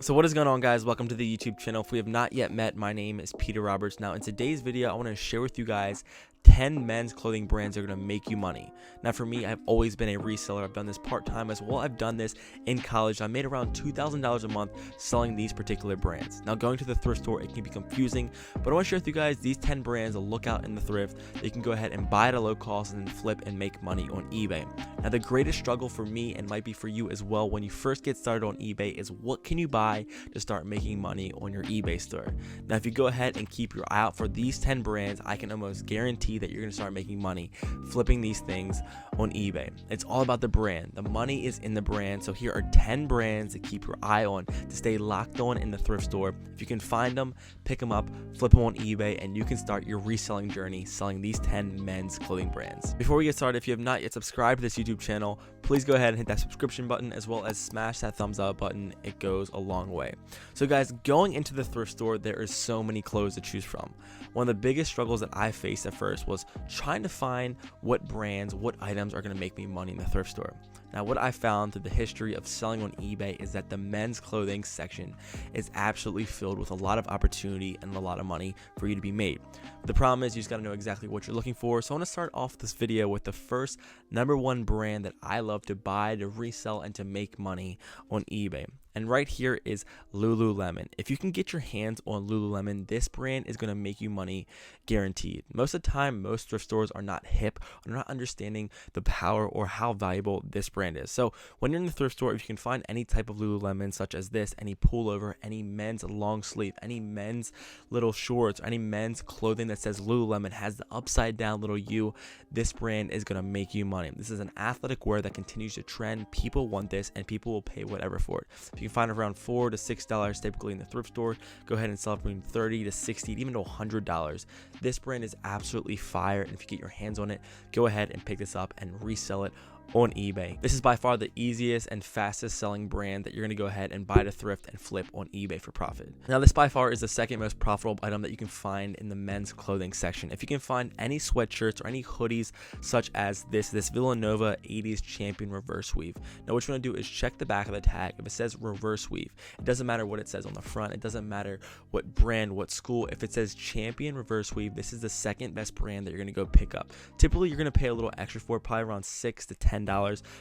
So what is going on, guys? Welcome to the YouTube channel. If we have not yet met, my name is Peter Roberts. Now in today's video, I want to share with you guys 10 men's clothing brands that are going to make you money. Now for me, I've always been a reseller. I've done this part-time as well. I've done this in college. I made around $2,000 a month selling these particular brands. Now going to the thrift store, it can be confusing, but I want to share with you guys these 10 brands to look out in the thrift that you can go ahead and buy at a low cost and then flip and make money on eBay. Now the greatest struggle for me, and might be for you as well, when you first get started on eBay is what can you buy to start making money on your eBay store. Now if you go ahead and keep your eye out for these 10 brands, I can almost guarantee that you're going to start making money flipping these things on eBay. It's all about the brand. The money is in the brand. So here are 10 brands to keep your eye on, to stay locked on in the thrift store. If you can find them, pick them up, flip them on eBay, and you can start your reselling journey selling these 10 men's clothing brands. Before we get started, if you have not yet subscribed to this YouTube channel, please go ahead and hit that subscription button as well as smash that thumbs up button. It goes a long way. So guys, going into the thrift store, there is so many clothes to choose from. One of the biggest struggles that I faced at first was trying to find what brands, what items are going to make me money in the thrift store. Now what I found through the history of selling on eBay is that the men's clothing section is absolutely filled with a lot of opportunity and a lot of money for you to be made. But the problem is you just got to know exactly what you're looking for. So I want to start off this video with the first #1 brand that I love to buy, to resell, and to make money on eBay. And right here is Lululemon. If you can get your hands on Lululemon, this brand is going to make you money guaranteed. Most of the time, most thrift stores are not hip, are not understanding the power or how valuable this brand is. So when you're in the thrift store, if you can find any type of Lululemon such as this, any pullover, any men's long sleeve, any men's little shorts, or any men's clothing that says Lululemon has the upside down little U, this brand is going to make you money. This is an athletic wear that continues to trend. People want this and people will pay whatever for it. If you can find it around $4 to $6 typically in the thrift store, go ahead and sell it between $30 to $60, even to $100. This brand is absolutely fire, and if you get your hands on it, go ahead and pick this up and resell it on eBay. This is by far the easiest and fastest selling brand that you're going to go ahead and buy to thrift and flip on eBay for profit. Now this by far is the second most profitable item that you can find in the men's clothing section. If you can find any sweatshirts or any hoodies such as this Villanova 80s Champion reverse weave. Now what you want to do is check the back of the tag. If it says reverse weave, it doesn't matter what it says on the front. It doesn't matter what brand, what school. If it says Champion reverse weave, this is the second best brand that you're going to go pick up. Typically you're going to pay a little extra for it, probably around $6 to $10.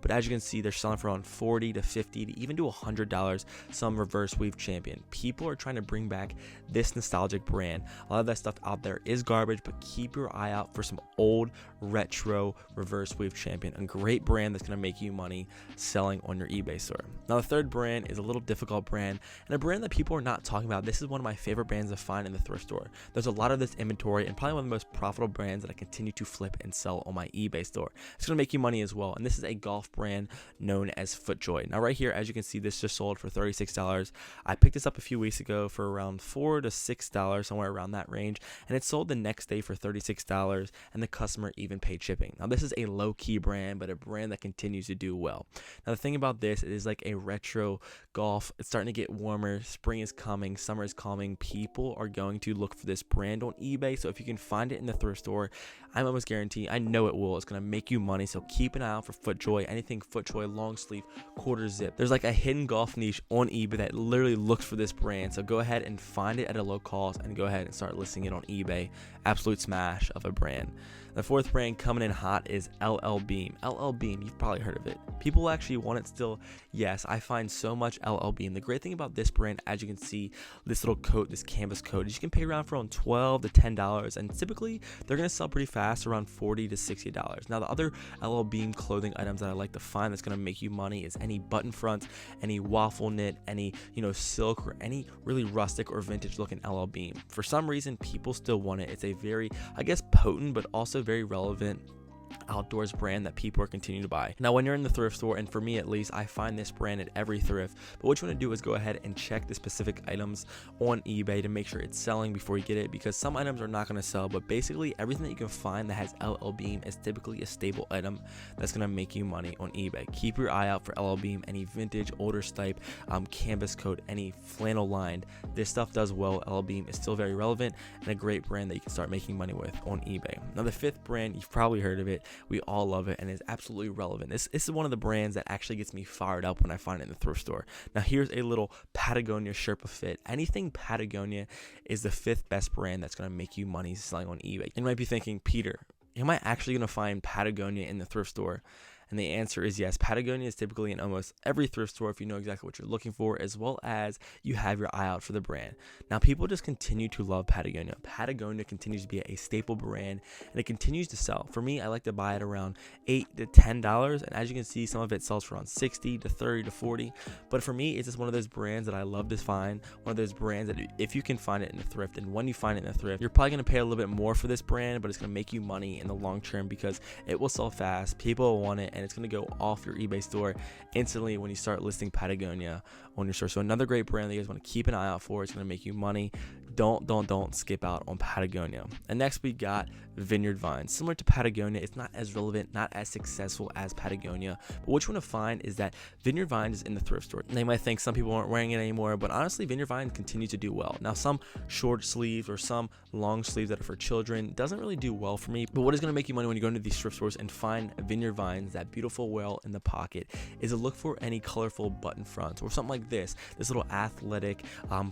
But as you can see, they're selling for around $40 to $50 to even to $100 some reverse weave Champion. People are trying to bring back this nostalgic brand. A lot of that stuff out there is garbage, but keep your eye out for some old retro reverse weave Champion, a great brand that's going to make you money selling on your eBay store. Now the third brand is a little difficult brand, and a brand that people are not talking about. This is one of my favorite brands to find in the thrift store. There's a lot of this inventory, and probably one of the most profitable brands that I continue to flip and sell on my eBay store. It's going to make you money as well, and this is a golf brand known as FootJoy. Now right here, as you can see, this just sold for $36. I picked this up a few weeks ago for around $4 to $6, somewhere around that range, and it sold the next day for $36, and the customer even paid shipping. Now this is a low-key brand, but a brand that continues to do well. Now the thing about this, it is like a retro golf. It's starting to get warmer. Spring is coming. Summer is coming. People are going to look for this brand on eBay. So if you can find it in the thrift store, I'm almost guaranteed, I know it will. It's going to make you money. So keep an eye out for FootJoy. Anything FootJoy, long sleeve, quarter zip. There's like a hidden golf niche on eBay that literally looks for this brand. So go ahead and find it at a low cost and go ahead and start listing it on eBay. Absolute smash of a brand. The fourth brand coming in hot is LL Beam. LL Beam, you've probably heard of it. People actually want it still. Yes, I find so much LL Beam. The great thing about this brand, as you can see, this little coat, this canvas coat, is you can pay around for around $12 to $10, and typically they're going to sell pretty fast, around $40 to $60. Now the other LL Beam clothing items that I like to find that's going to make you money is any button fronts, any waffle knit, any silk, or any really rustic or vintage looking LL Beam. For some reason, people still want it. It's a very, I guess, potent but also very relevant outdoors brand that people are continuing to buy. Now when you're in the thrift store, and for me at least, I find this brand at every thrift, but what you want to do is go ahead and check the specific items on eBay to make sure it's selling before you get it, because some items are not going to sell, but basically everything that you can find that has LL Beam is typically a stable item that's going to make you money on eBay. Keep your eye out for LL Beam, any vintage, older type, canvas coat, any flannel lined. This stuff does well. LL Beam is still very relevant and a great brand that you can start making money with on eBay. Now the fifth brand, you've probably heard of it, We all love it and it's absolutely relevant. This is one of the brands that actually gets me fired up when I find it in the thrift store. Now here's a little Patagonia Sherpa fit. Anything Patagonia is the 5th best brand that's going to make you money selling on eBay. You might be thinking, Peter, am I actually going to find Patagonia in the thrift store? And the answer is yes. Patagonia is typically in almost every thrift store if you know exactly what you're looking for, as well as you have your eye out for the brand. Now, people just continue to love Patagonia. Patagonia continues to be a staple brand, and it continues to sell. For me, I like to buy it around $8 to $10, and as you can see, some of it sells for around $60 to $30 to $40. But for me, it's just one of those brands that I love to find. One of those brands that if you can find it in the thrift, and when you find it in the thrift, you're probably going to pay a little bit more for this brand, but it's going to make you money in the long term because it will sell fast. People will want it, and it's going to go off your eBay store instantly when you start listing Patagonia on your store. So another great brand that you guys want to keep an eye out for. It's going to make you money. Don't skip out on Patagonia. And next we got Vineyard Vines. Similar to Patagonia, it's not as relevant, not as successful as Patagonia, but what you want to find is that Vineyard Vines is in the thrift store. And they might think some people aren't wearing it anymore, but honestly, Vineyard Vines continue to do well. Now, some short sleeves or some long sleeves that are for children doesn't really do well for me, but what is going to make you money when you go into these thrift stores and find Vineyard Vines, that beautiful whale in the pocket, is to look for any colorful button fronts or something like this little athletic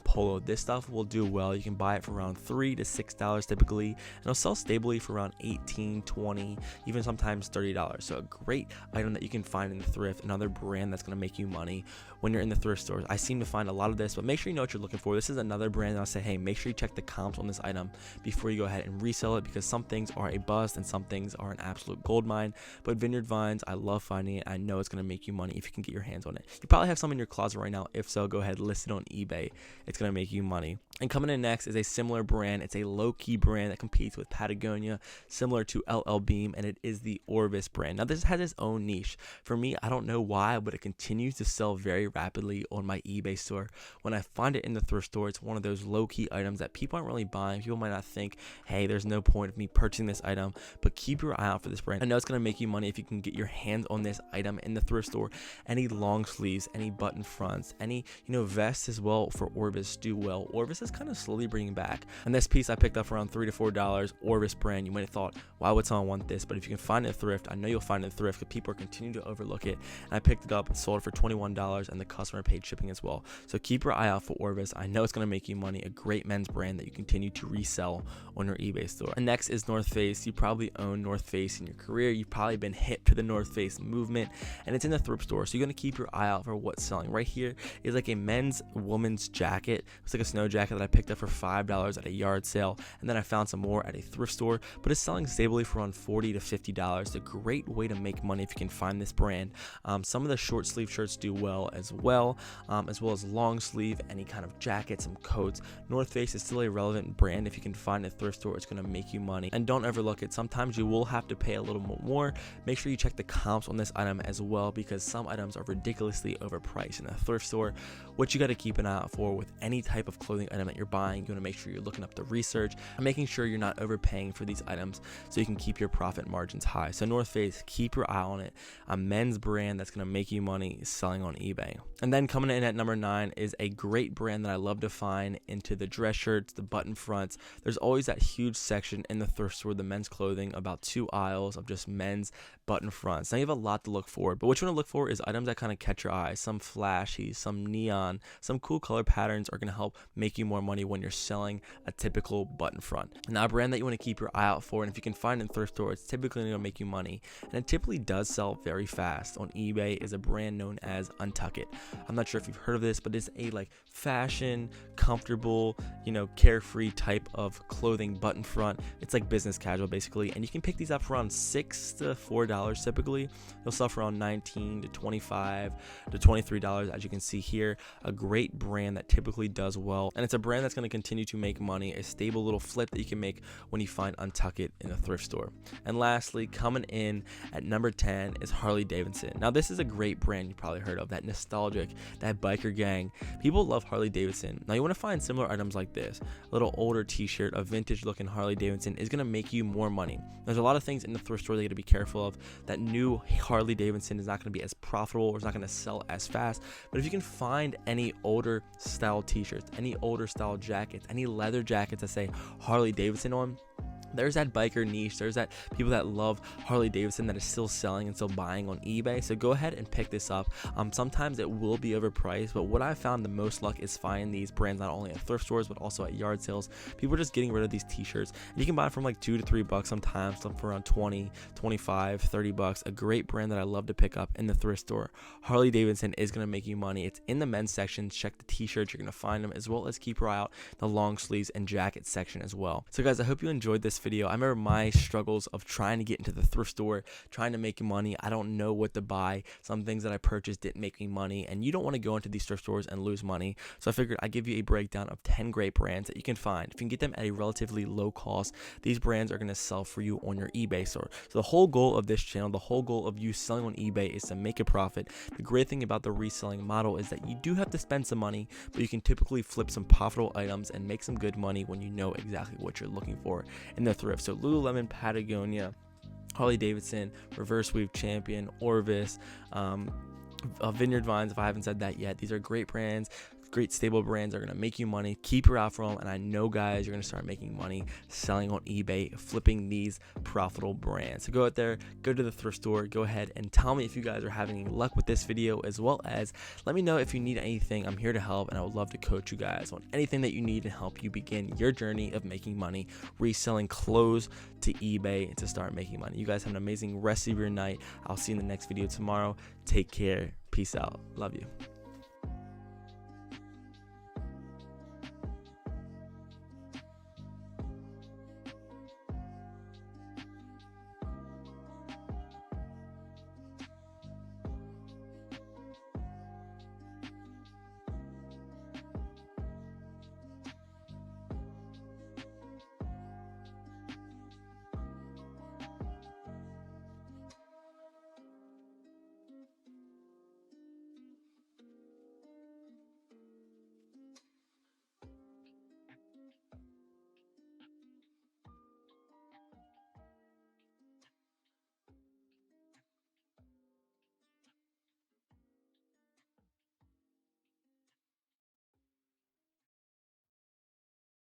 polo. This stuff will do well. You can buy it for around $3 to $6 typically, and it'll sell stably for around $18, $20, even sometimes $30. So a great item that you can find in the thrift, another brand that's going to make you money when you're in the thrift stores. I seem to find a lot of this, but make sure you know what you're looking for. This is another brand that I'll say, hey, make sure you check the comps on this item before you go ahead and resell it, because some things are a bust and some things are an absolute gold mine. But Vineyard Vines, I love finding it. I know it's going to make you money if you can get your hands on it. You probably have some in your closet right now. If so, go ahead, list it on eBay. It's going to make you money. And coming in next is a similar brand. It's a low-key brand that competes with Patagonia, similar to LL Bean, and it is the Orvis brand. Now, this has its own niche. For me, I don't know why, but it continues to sell very rapidly on my eBay store. When I find it in the thrift store, it's one of those low-key items that people aren't really buying. People might not think, hey, there's no point of me purchasing this item, but keep your eye out for this brand. I know it's going to make you money if you can get your hands on this item in the thrift store. Any long sleeves, any button fronts, any vests as well for Orvis do well. Orvis is kind of slowly bringing back. And this piece I picked up for around $3 to $4. Orvis brand. You might have thought, why would someone want this? But if you can find it in thrift, I know you'll find it in thrift because people are continuing to overlook it. And I picked it up and sold it for $21, and the customer paid shipping as well. So keep your eye out for Orvis. I know it's going to make you money. A great men's brand that you continue to resell on your eBay store. And next is North Face. You probably own North Face in your career. You've probably been hip to the North Face movement, and it's in the thrift store. So you're going to keep your eye out for what's selling. Right here is like a men's woman's jacket. It's like a snow jacket that I picked up for $5 at a yard sale, and then I found some more at a thrift store, but it's selling stably for around $40 to $50. A great way to make money if you can find this brand. Some of the short sleeve shirts do well as as long sleeve, any kind of jacket, some coats. North Face is still a relevant brand. If you can find a thrift store, it's going to make you money. And don't overlook it. Sometimes you will have to pay a little bit more. Make sure you check the comps on this item as well, because some items are ridiculously overpriced in a thrift store. What you got to keep an eye out for with any type of clothing item that you're buying, you want to make sure you're looking up the research and making sure you're not overpaying for these items so you can keep your profit margins high. So North Face, keep your eye on it. A men's brand that's going to make you money selling on eBay. And then coming in at number 9 is a great brand that I love to find into the dress shirts, the button fronts. There's always that huge section in the thrift store, the men's clothing, about 2 aisles of just men's button fronts. Now you have a lot to look for, but what you want to look for is items that kind of catch your eye. Some flashy, some neon, some cool color patterns are going to help make you more money when you're selling a typical button front. Now, a brand that you want to keep your eye out for, and if you can find it in thrift store, it's typically going to make you money, and it typically does sell very fast on eBay, is a brand known as Untuck It. I'm not sure if you've heard of this, but it's a fashion, comfortable, carefree type of clothing button front. It's like business casual basically, and you can pick these up for around $6 to $4 typically. They'll sell for around $19 to $25 to $23, as you can see here. A great brand that typically does well, and it's a brand that's going to continue to make money. A stable little flip that you can make when you find Untuck It in a thrift store. And lastly, coming in at number 10 is Harley Davidson. Now this is a great brand you probably heard of, that nostalgic, that biker gang. People love Harley Davidson. Now you want to find similar items like this. A little older t-shirt, a vintage looking Harley Davidson is going to make you more money. There's a lot of things in the thrift store that you got to be careful of. That new Harley Davidson is not going to be as profitable, or it's not going to sell as fast. But if you can find any older style t-shirts, any older style jackets, any leather jackets that say Harley Davidson on, there's that biker niche, there's that people that love Harley Davidson that is still selling and still buying on eBay. So go ahead and pick this up. Sometimes it will be overpriced, but what I found the most luck is finding these brands not only at thrift stores but also at yard sales. People are just getting rid of these t-shirts, and you can buy them from like $2 to $3 sometimes, some for around 20, 25, 30 bucks. A great brand that I love to pick up in the thrift store. Harley Davidson is going to make you money. It's in the men's section. Check the t-shirts, you're going to find them, as well as keep your eye out the long sleeves and jacket section as well. So guys, I hope you enjoyed this video. I remember my struggles of trying to get into the thrift store, trying to make money. I don't know what to buy. Some things that I purchased didn't make me money, and you don't want to go into these thrift stores and lose money. So I figured I'd give you a breakdown of 10 great brands that you can find. If you can get them at a relatively low cost, these brands are going to sell for you on your eBay store. So the whole goal of this channel, the whole goal of you selling on eBay is to make a profit. The great thing about the reselling model is that you do have to spend some money, but you can typically flip some profitable items and make some good money when you know exactly what you're looking for in the thrift. So Lululemon, Patagonia, Harley Davidson, Reverse Weave Champion, Orvis, Vineyard Vines, if I haven't said that yet. These are great brands, great stable brands. Are going to make you money. Keep your eye out for them, and I know guys, you're going to start making money selling on eBay, flipping these profitable brands. So go out there, go to the thrift store, go ahead and tell me if you guys are having any luck with this video, as well as let me know if you need anything. I'm here to help, and I would love to coach you guys on anything that you need to help you begin your journey of making money, reselling clothes to eBay, and to start making money. You guys have an amazing rest of your night. I'll see you in the next video tomorrow. Take care. Peace out. Love you.